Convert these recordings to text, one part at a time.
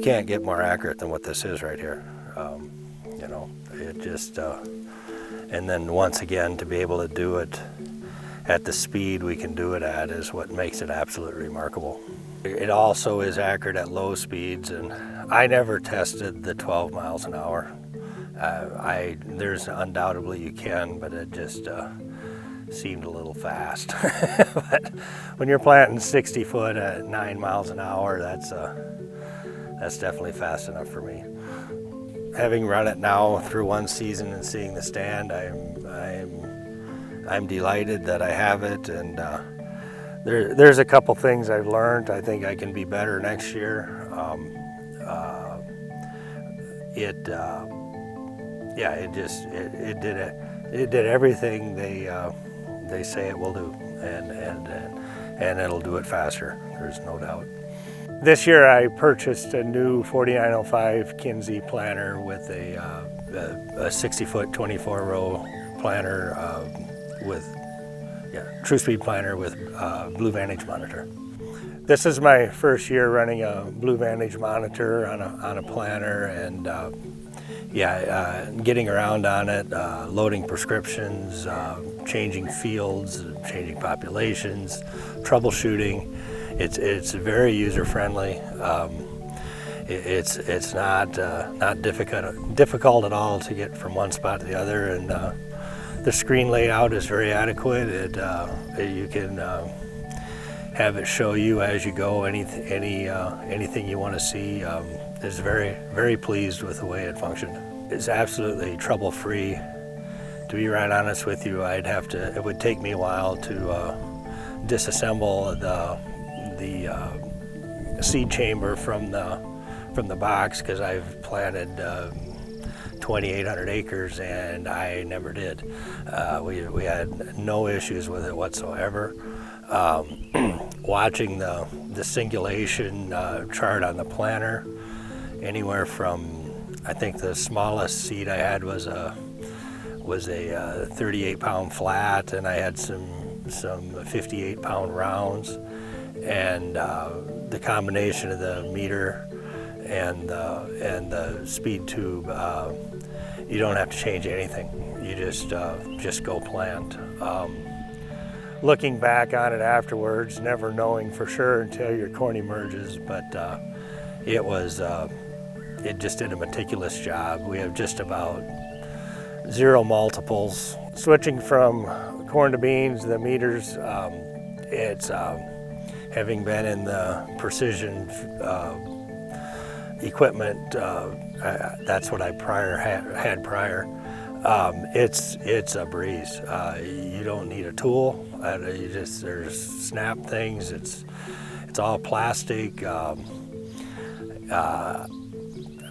You can't get more accurate than what this is right here. You know, it just, and then once again, to be able to do it at the speed we can do it at is what makes it absolutely remarkable. It also is accurate at low speeds, and I never tested the 12 miles an hour. There's undoubtedly you can, but it just seemed a little fast. But when you're planting 60 foot at 9 miles an hour, that's definitely fast enough for me. Having run it now through one season and seeing the stand, I'm delighted that I have it, and there's a couple things I've learned. I think I can be better next year. It did everything they say it will do, and it'll do it faster. There's no doubt. This year I purchased a new 4905 Kinsey planter with a 60-foot 24-row planter true speed planter with Blue Vantage monitor. This is my first year running a Blue Vantage monitor on a planter, and getting around on it, loading prescriptions, changing fields, changing populations, troubleshooting. It's very user-friendly. It's not difficult at all to get from one spot to the other, and the screen layout is very adequate. You can have it show you as you go anything you want to see. Is very, very pleased with the way it functioned. It's absolutely trouble-free. To be right honest with you, it would take me a while to disassemble the seed chamber from the box, because I've planted 2,800 acres and I never did. We had no issues with it whatsoever. Watching the singulation chart on the planter, anywhere from, I think the smallest seed I had was a 38-pound flat, and I had some 58-pound rounds, and the combination of the meter and the speed tube, you don't have to change anything. You just go plant. Looking back on it afterwards, never knowing for sure until your corn emerges, but it just did a meticulous job. We have just about 0 multiples. Switching from corn to beans, the meters, it's having been in the precision equipment, that's what I had prior. It's a breeze. You don't need a tool. There's snap things. It's all plastic. I'm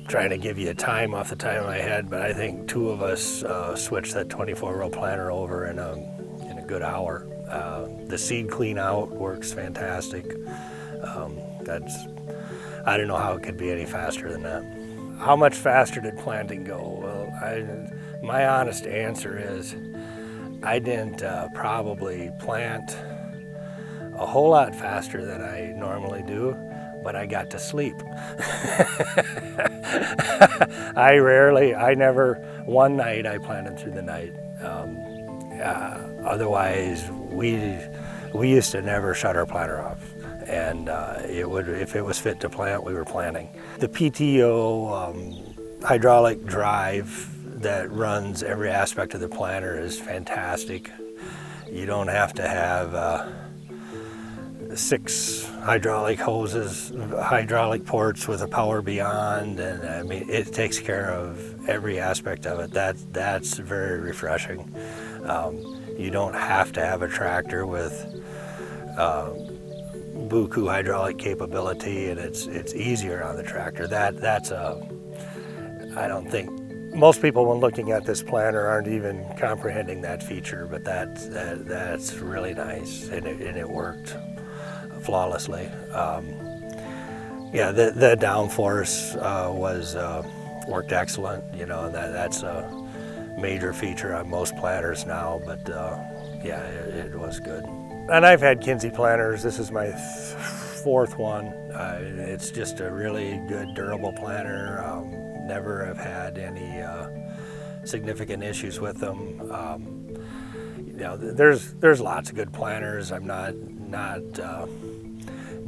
trying to give you a time off the top of my head, but I think 2 of us switched that 24-row planter over in a good hour. The seed clean out works fantastic. I don't know how it could be any faster than that. How much faster did planting go? Well, my honest answer is I didn't probably plant a whole lot faster than I normally do, but I got to sleep. One night I planted through the night. Otherwise, we used to never shut our planter off. And if it was fit to plant, we were planting. The PTO hydraulic drive that runs every aspect of the planter is fantastic. You don't have to have 6 hydraulic hoses, hydraulic ports with a power beyond, and I mean, it takes care of every aspect of it. That's very refreshing. You don't have to have a tractor with buku hydraulic capability, and it's easier on the tractor. I don't think most people, when looking at this planter, aren't even comprehending that feature, but that's really nice, and it worked flawlessly. The downforce worked excellent. You know, that's a major feature on most planters now, but it was good. And I've had Kinsey planters. This is my fourth one. It's just a really good, durable planter. Never have had any significant issues with them. You know, there's lots of good planters. I'm not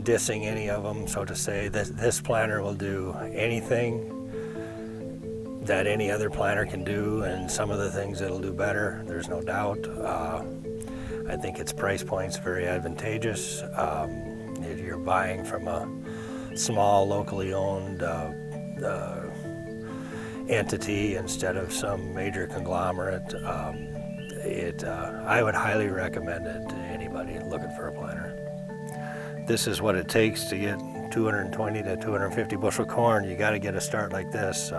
dissing any of them, so to say. This planter will do anything that any other planter can do, and some of the things it'll do better, there's no doubt. I think its price point's very advantageous. If you're buying from a small, locally owned entity instead of some major conglomerate, I would highly recommend it to anybody looking for a planter. This is what it takes to get 220 to 250 bushel corn. You got to get a start like this.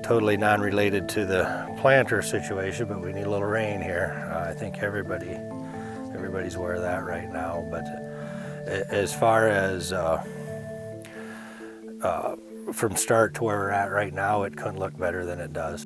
Totally non-related to the planter situation, but we need a little rain here. I think everybody's aware of that right now. But as far as from start to where we're at right now, it couldn't look better than it does.